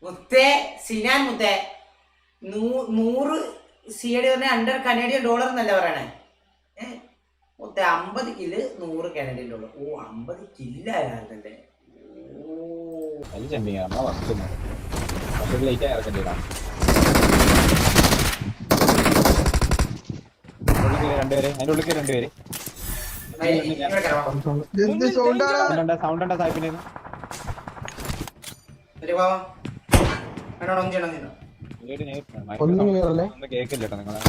മുത്തേ സിനാൻ മുത്തേ 100 CAD under Canadian dollar എന്നല്ല പറയണേ. മുത്തേ 50 കില്ല് 100 കനേഡിയൻ ഡോളർ. ഓ 50 കില്ലായിരുന്നല്ലേ. രണ്ടുപേര് അതിന്റെ ഉള്ളിൽ രണ്ടുപേര് സൗണ്ട് ഉണ്ടാ സാഹിബിന്റെ കേക്കില്ല കേട്ടോ നിങ്ങളെ.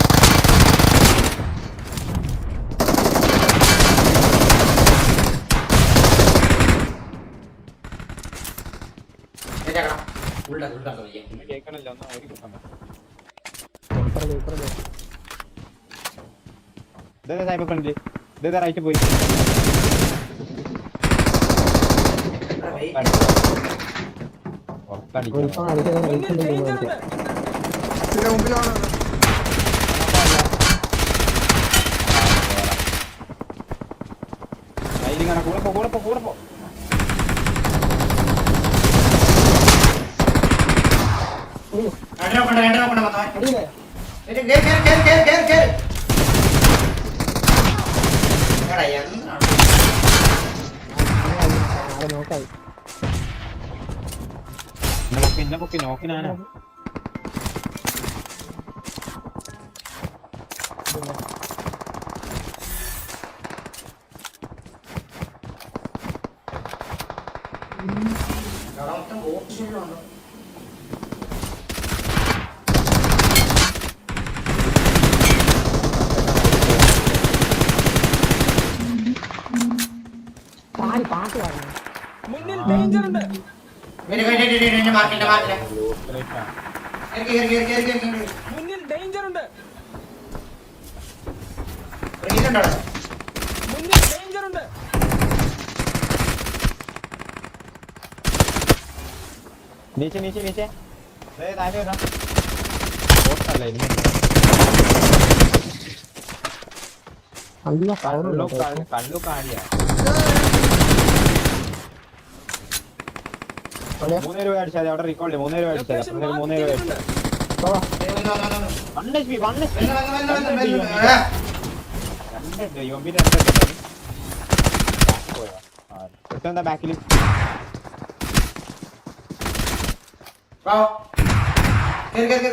കേൾക്കണില്ല ഒന്ന് അവര് കിട്ടാൻ ഇതേ സാഹിബ് ഫ്രണ്ടില് ഇതേ റൈറ്റ് പോയി കൂടെ പോ പൊക്കി നോക്കിനാനോ മുന്നിൽ ഡേഞ്ചർ ഉണ്ട്. മുന്നിൽ ഡേഞ്ചർ ഉണ്ട്. മുന്നിൽ ഡേഞ്ചർ ഉണ്ട്. नीचे नीचे नीचे ताकि कल्लू काड़िया 3 രൂപ അടിച്ചാൽ അവിടെ റീകോൾ 3 രൂപ അടിച്ചാൽ 3 രൂപ അടിച്ചാൽ 1 HP 1 HP 2 യോമ്പി 2 പോയാ എന്താ ബാക്കിൽ വാ കേറ്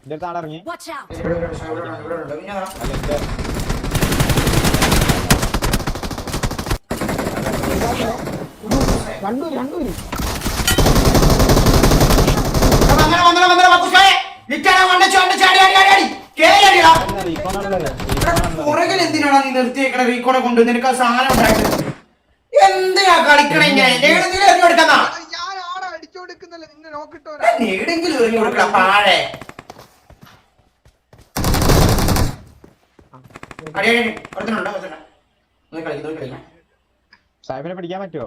ഇന്റെ താഴെ ഇറങ്ങി എന്തിനാണ് നീ നിർത്തിയേക്കണ റീക്കോണെ കൊണ്ട് നിനക്ക് ആ സാധനം ഉണ്ടായിട്ട് എന്തിനാ കളിക്കണ എടുക്കുന്ന എവിടെങ്കിലും എറിഞ്ഞു കൊടുക്കണ പാഴെ സാഹിബിനെ പിടിക്കാൻ പറ്റുമോ?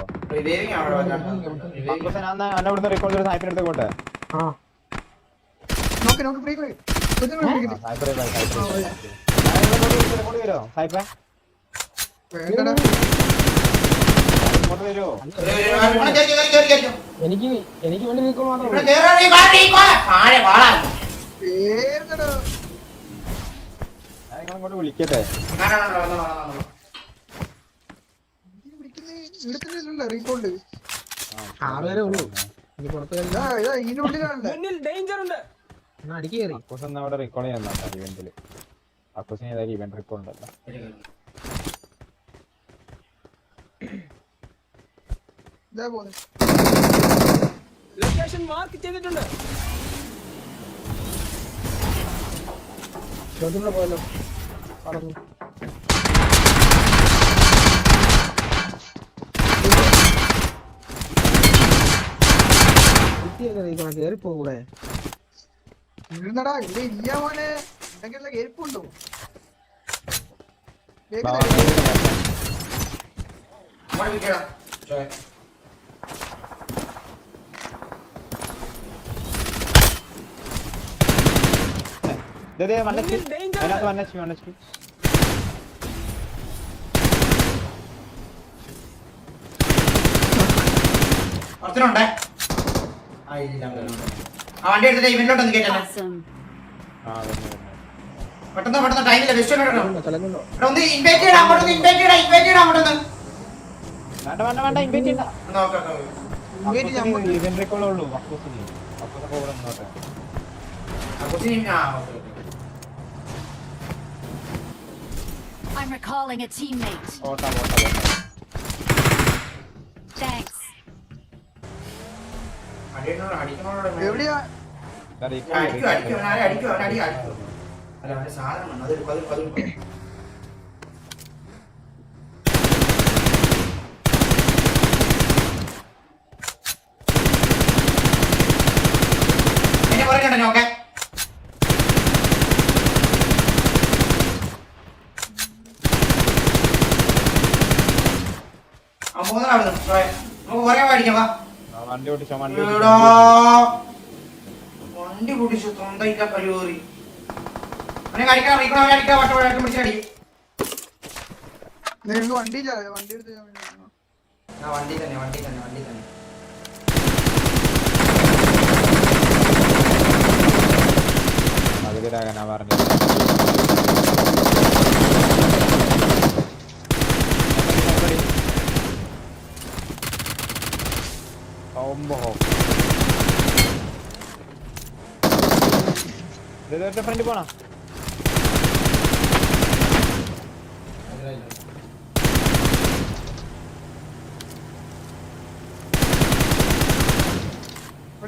അവിടുന്ന് റീകോൾ ചെയ്ത് സാഹിബിനെ എടുത്ത് പോട്ടെ. സാഹിബ് എനിക്ക് വേണ്ടി റീകോൾ മാത്രം ഇങ്ങോട്ട് വിളിക്കട്ടെ. ആളുവരെ ഉള്ളൂ. ഇനി പുറത്ത് മുന്നിൽ ഡേഞ്ചർ ഉണ്ട്. അടിക്കേറി അക്കൂസ് അവിടെ റീകോൾ ചെയ്യാൻ ഇവന്റില്. അക്കൂസിന് ഏതായാലും ഇവന്റ് റീകോൾ ഉണ്ടല്ലോ. ലൊക്കേഷൻ മാർക്ക് ചെയ്തിട്ടുണ്ട്. പോയല്ലോ പറഞ്ഞു കേറി പോകൂടെ ഇരുന്നടാ ഇല്ല ഇല്ല മോനെ എന്തെങ്കിലും കേൾപ്പുണ്ടോ? ഒരുത്തനുണ്ടേ. ആ ഇല്ല ആ വണ്ടി എടുത്തിട്ട് ഇവനിലോട്ടൊന്ന് കയറ്റണം. Awesome. ആ വരുന്നു വരുന്നു. പെട്ടെന്ന് പെട്ടെന്ന് ടൈമില്ല വെസ്റ്റ് തിളങ്ങുണ്ടോ? ഒന്ന് ഇൻവൈറ്റ് ചെയ്യണം അങ്ങോട്ടൊന്ന് ഇൻവൈറ്റ് ചെയ്യണം അങ്ങോട്ടൊന്ന്. വേണ്ട വേണ്ട വേണ്ട ഇൻവൈറ്റ് ചെയ്യണ്ട. നോക്കാം ഇവന്റേക്കുള്ളേ ഉള്ളൂ. അക്കൂസിന് ഇവിടെ നിന്നോട്ടെ. I'm recalling a teammate. ഓട്ടാ. Thanks. എവിടെയാ? സാധനം എന്നെ പറയണ്ട നോക്കെ നമുക്ക് ഒരേ മേടിക്കാം വാ. വണ്ടി ഓടിച്ചോ വണ്ടി പൊട്ടിച്ചു തൊണ്ടയില്ല കഴിവേറി അവനെ കടിക്കണം റീക്കോളെ അടിക്കാം വട്ടം പിടിച്ചടി. നിനക്ക് വണ്ടി എടുത്ത് വണ്ടി തന്നെ അതിലാകാനാ പറഞ്ഞു. ഫ്രണ്ട് പോണ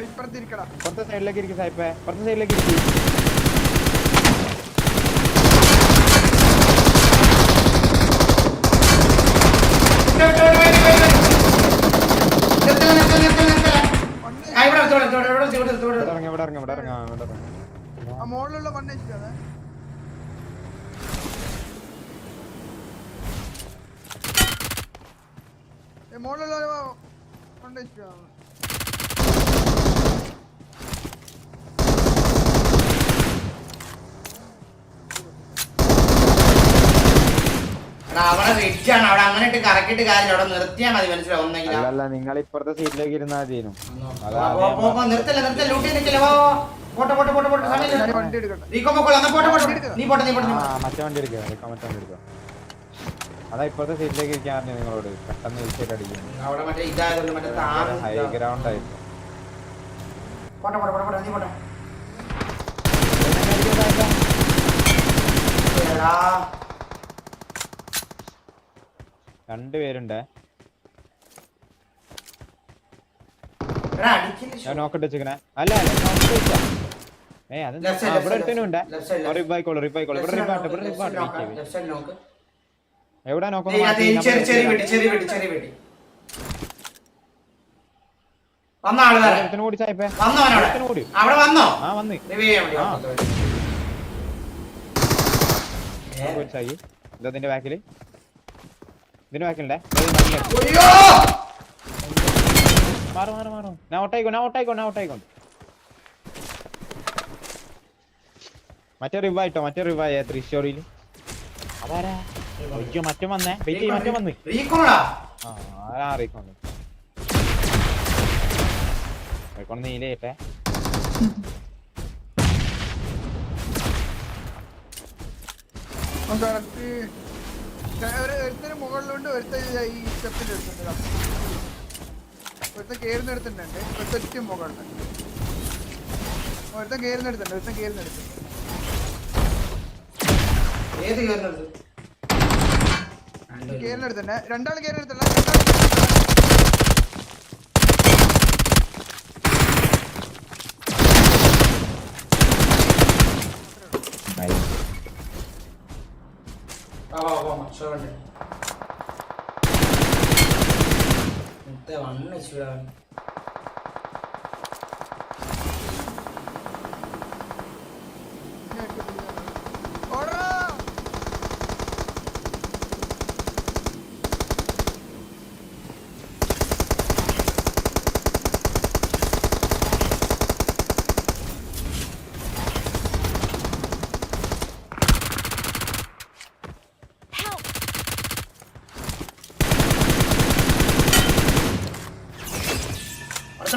ഇപ്പുറത്തിരിക്കടാ. പുറത്തെ സൈഡിലേക്ക് ഇരിക്കും സായിപ്പേ. പുറത്തെ സൈഡിലേക്ക് ഇരിക്കും. ഇവിടെ ഇറങ്ങാം. ആ മോളിലുള്ള മണ്ണ് വെച്ചിട്ടാണ്. മോളിലുള്ള മണ്ണ് വെച്ചിട്ടാണ്. അവിടെ റിച്ചാണ് അവിടെ അങ്ങനെ ഇട്ട് കറക്കിട്ട് കാര്യം അവിടെ നിർത്തിയാൽ മതി മനസ്സിലാവുന്നെങ്കിൽ. അല്ല നിങ്ങൾ ഇപ്പുറത്തെ സീറ്റിലേക്ക് ഇരുന്നാ ചെയ്യുന്നു. നിർത്തല്ല ലൂട്ടി നിൽക്കില്ല. വണ്ടി എടുക്കട്ടെ. മറ്റേ വണ്ടി എടുക്കുക. അതാ ഇപ്പുറത്തെ സീറ്റിലേക്ക് ഇരിക്കാൻ പറഞ്ഞു നിങ്ങളോട്. പെട്ടെന്ന് വിളിച്ചിട്ട് അടിക്കും. ഹൈ ഗ്രൗണ്ട് ആയിരുന്നു. രണ്ടുപേരുണ്ടേ. ഞാൻ നോക്കട്ട് വെച്ചിക്കണേ. അല്ല ഇവിടെ എടുത്തനുണ്ട്. എവിടെ നോക്കുന്നു? ഓടിച്ചായിപ്പേ ഓടി. ആ വന്ന് ഓടിച്ചായി. ഇതിന്റെ ബാക്കില് ഇതിന്റെ ബാക്കിലുണ്ടേ. മാറും. ഞാൻ ഔട്ടായിക്കോണ്ട്. മറ്റേ റിവായ തൃശ്ശൂരിൽ അതാരാ? മറ്റം വന്നേ. മറ്റം വന്ന് റീക്കോണ്ട് നീലയിട്ടെ. ഒരുത്തന് മുകളിലുണ്ട്, ഒരുത്തൻ ഈ സ്റ്റെപ്പിൽ എടുത്തിട്ടുണ്ട്. ഒരുത്തൻ കയറുന്നെടുത്തിട്ടുണ്ട്, ഒരുത്തൻ മുകളിൽ. ഒരുത്തൻ കയറുന്നെടുത്തുണ്ട്. കയറുന്നെടുത്തുണ്ട്. രണ്ടാൾ കയറുന്നെടുത്തല്ല.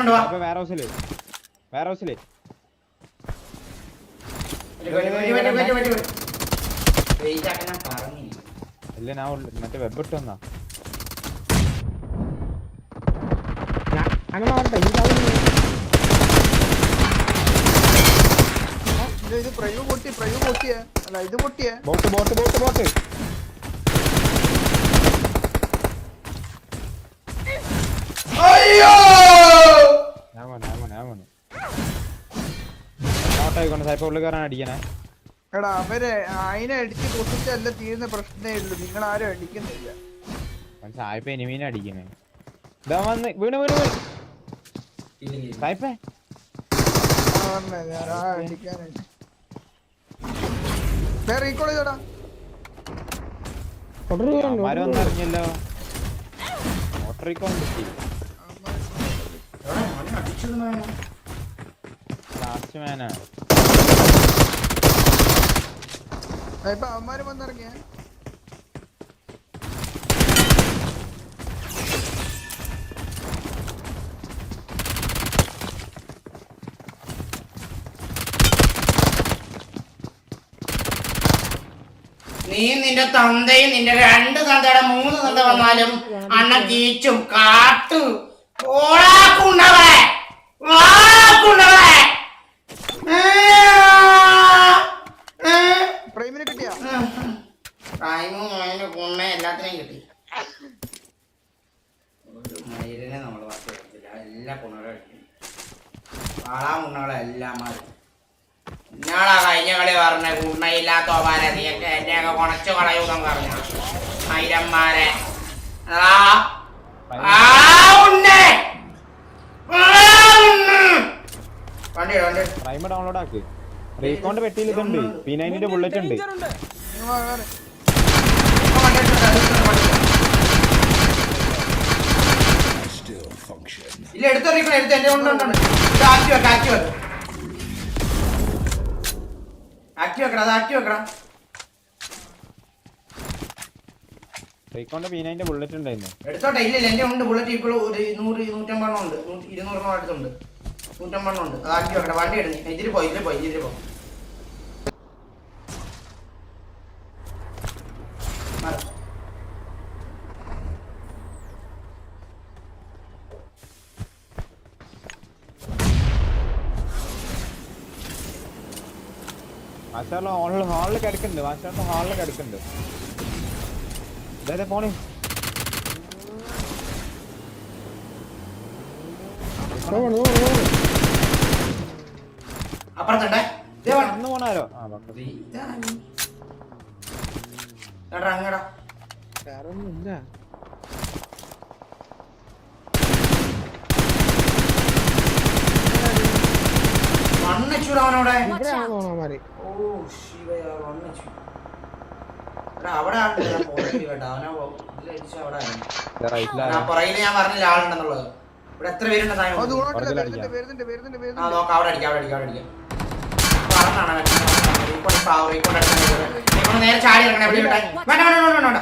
ഒരുത്തനുണ്ട് വാ. അപ്പൊ വേറെ ഹൗസില് വെയിറ്റ് ആക്കാൻ ഞാൻ പറഞ്ഞില്ല. ഇല്ല ഞാൻ മറ്റേ വെബ് ഇട്ട് വന്നാ അങ്ങനെ ആവട്ടെ ഈ സാധനം ഇത് പ്രൈവ് പൊട്ടിയേ അല്ല ഇത് പൊട്ടിയേ. ബോട്ട് അയ്യോ ഞാൻ നോട്ടായിക്കൊണ്ട് സായിപ്പ് ഉള്ളിൽ കയറാൻ അടിക്കണേ. എടാ അവരെ അതിനെ അടിച്ച് പൊട്ടിച്ചല്ല തീരുന്ന പ്രശ്നമേ ഉള്ളൂ, നിങ്ങൾ ആരും അടിക്കുന്നില്ല. സായിപ്പ് എനിമീനെ അടിക്കണേ. ഇതാ വന്ന് വീണ് സായിപ്പേ ഞാൻ അടിക്കാനായിട്ട് വേറെ റീകോൾ ചെയ്തോടാ. അവന്മാര് വന്നിറങ്ങിയല്ലോ. മോട്ടറിക്കോൺ കിട്ടി ലാസ്റ്റ് മാനാ. ഇപ്പൊ അവന്മാരും വന്നിറങ്ങിയ നീ നിന്റെ തന്തയും നിന്റെ 2 തന്തയുടെ 3 തന്ത വന്നാലും അണ്ണ കീച്ചും കാട്ടു ഓളാക്കുണ്ടവളെ പ്രൈമിനെ കിട്ടിയാ എല്ലാത്തിനെയും കിട്ടി. ഒരു മയിലിനെ നമ്മൾ വളർത്തില്ല, എല്ലാ കുണകളും അടിക്കും. വാളാ മുണ്ണകളെ എല്ലാം മാറി. എന്നാളാ കഴിഞ്ഞ കളി പറഞ്ഞ ഗുണയില്ലാത്തോമാരെ നീയൊക്കെ എന്നെയൊക്കെ കൊണച്ചു കളയൂന്നും പറഞ്ഞ മൈരന്മാരെ. പ്രൈമ ഡൗൺലോഡ് ആക്ക്. റീകോണ്ട് പെട്ടിയിൽ ഇതുണ്ട്, P90 ബുള്ളറ്റ് ഉണ്ട്. ഡേഞ്ചർ ഉണ്ട്. ഇല്ല എടുത്തറിയിക്കണം, എടുത്ത് എന്റെ ഉണ്ട്. ആക്ടി വെക്കണം, അത് ആക്ടി വെക്കണം. റീകോണ്ട് P90 ബുള്ളറ്റ് ഉണ്ടായിരുന്നു. എടുത്തോട്ടെ. ഇല്ല എന്റെ ഉണ്ട് ബുള്ളറ്റ്. ഇപ്പോൾ ഒരു 100-150 ഉണ്ട്, 200 അടുത്തുണ്ട്, 150 ഉണ്ട്. അത് ആക്ടി വെക്കണം. വണ്ടി എടുത്ത് ഇതിൽ പോയി. ഹാളിൽ കിടക്കുന്നുണ്ട്. ഇതേ പോണേ അപ്പുറത്തുണ്ടേ പോണാലോ. അങ്ങടാ വേറെ ഒന്നുമില്ല. വണ്ണച്ചൂടവനോടെ. ഇവിടെ ആണോ അവന്മാര്? ഓ ശിവയാ വണ്ണച്ചു. അവിടെ ആളുണ്ട് കേട്ടോ. അവനെ പുറകില് ഞാൻ പറഞ്ഞില്ല ആളുണ്ടെന്നുള്ളത്. ഇവിടെ എത്ര പേരുണ്ടെന്ന് നോക്കാം. അവിടെ അടിക്കാം. നേരെ ചാടി ഇറങ്ങണേ. വേണ്ട.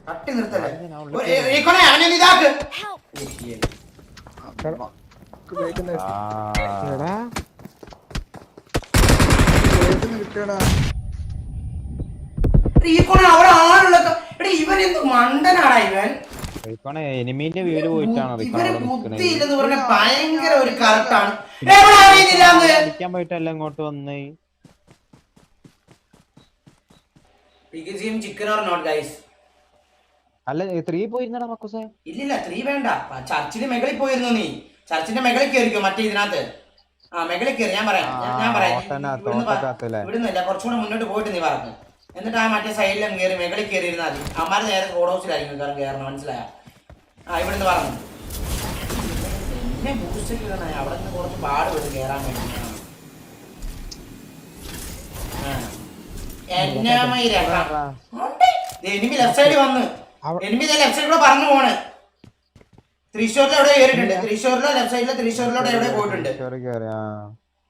തട്ടി നിർത്തല്ലേ അവനെ ഇതാക്ക്. അവിടെ ആളുള്ള ഇവൻ എന്ത് മണ്ടനാടാ ഇവൻ. എനിമീന്റെ വീട് പോയിട്ടാണ് ഇവന് ബുദ്ധിയില്ലെന്ന് പറഞ്ഞ ഭയങ്കര ഒരു കറക്റ്റാണ്. അടിക്കാൻ പോയിട്ടല്ല ഇങ്ങോട്ട് വന്ന്. Chicken or not guys? അല്ല 3 പോയിരുന്നടാ മക്കൂസേ. ഇല്ലില്ല 3 വേണ്ട. ചർച്ചിന്റെ മെകളിൽ പോയിരുന്നു. നീ ചർച്ചിന്റെ മെകളിൽ കയറിക്കോ. മറ്റേ ഇതിനകത്ത് മെകളിൽ കയറി. ഞാൻ പറയാം ഇവിടുന്നല്ല, കുറച്ചുകൂടെ മുന്നോട്ട് പോയിട്ട് നീ പറഞ്ഞു. എന്നിട്ട് ആ മറ്റേ സൈഡിലും കയറി മെകളിൽ കയറിയിരുന്നാൽ മതി. അമ്മാര് നേരെ റോഡ് ഹൗസിലായിരിക്കും കയറണം. മനസ്സിലായോ? ഇവിടുന്ന് പറഞ്ഞു എന്നെ ബൂസ്റ്റ് ചെയ്യണേ. അവിടെ നിന്ന് കുറച്ച് പാട് വിട്ട് കയറാൻ വേണ്ടി. എനിമി ലെഫ്റ്റ് സൈഡിൽ വന്ന് എനിമി ലെഫ്റ്റ് സൈഡിലൂടെ പറഞ്ഞു പോണ്. തൃശ്ശൂരിൽ എവിടെ കയറിയിട്ടുണ്ട്. തൃശ്ശൂരിലോ ലെഫ്റ്റ് സൈഡിലോ തൃശ്ശൂരിലോടെ എവിടെ പോയിട്ടുണ്ട്. കേറി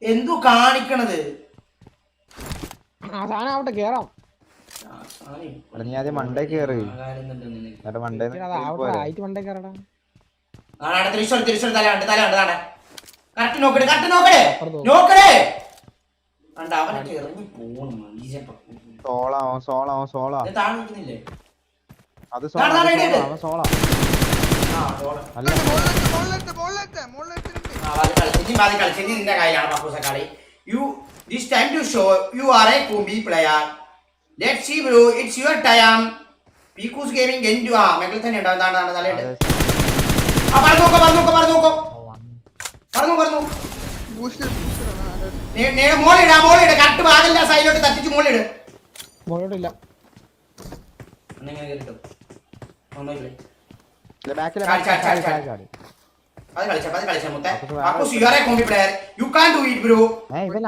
എന്തു കാണിക്കണത്? ആ സാധനം ആവട്ടെ കേറാം. എടാ നീ ആദ്യം മണ്ടേ കേറ്. എന്നിട്ട് മണ്ടേ അത് ആവട്ടെ ആയിട്ട് മണ്ടേ കയറടാ. തൃശ്ശൂർ തലയുണ്ട് കറക്റ്റ് നോക്കടേ കണ്ട അവനൊക്കെ ഇറങ്ങി പോണം സോളാ താഴെ നിൽക്കുന്നില്ലേ അത് അവൻ സോളാ അല്ല കളിച്ചിട്ട് നിന്റെ കയ്യിലാണ് പക്കൂസ കളി. This time to show you are a combi player. Let's see bro, it's your time. Piku's gaming into മെഗിൽ തന്നെ ഉണ്ടാവും. എന്താണ് തലയിട്ട് പറഞ്ഞു മോളിട കറക്റ്റ് ഭാഗല്ല സൈഡിലോട്ട് തട്ടിച്ച് മോളിട് മുകളിലോട്ടില്ല. എന്നെങ്ങനെ കേട്ടോ ഒന്നുമില്ലേ ബാക്കിലെ അത് കളിച്ച മുത്തേ പക്കൂസ് you are a combi player. You can't do it bro. ഇവൻ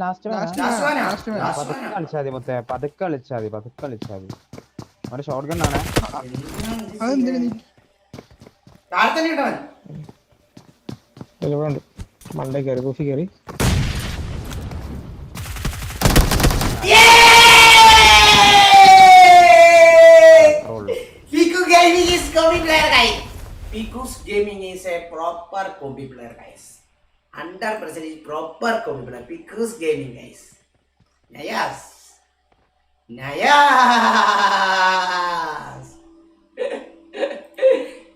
ലാസ്റ്റ് മാനാ Last one. കളിച്ചാ മതി മുത്തേ. പതുക്കെ കളിച്ചാ മതി. അവന്റെ ഷോട്ട് ഗൺ ആണ്. അതെന്തിനാ നീ താഴെ തന്നെ ഉണ്ടവൻ. ഇവിടെ ഉണ്ട് മണ്ടേ കയറി കോഫി കയറി. Piku Gaming is combi player guys. Piku's Gaming is a proper combi player guys. 100% is proper combi player. Piku's Gaming guys. Nayas.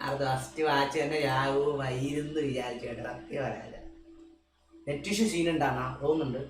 അത് ഫസ്റ്റ് വാച്ച് തന്നെ രാവും വൈരുന്ന് വിചാരിച്ചു കേട്ടോ. സത്യം പറയാല്ല നെറ്റ് ഇഷ്യൂ സീൻ ഉണ്ടാണോ തോന്നുന്നുണ്ട്.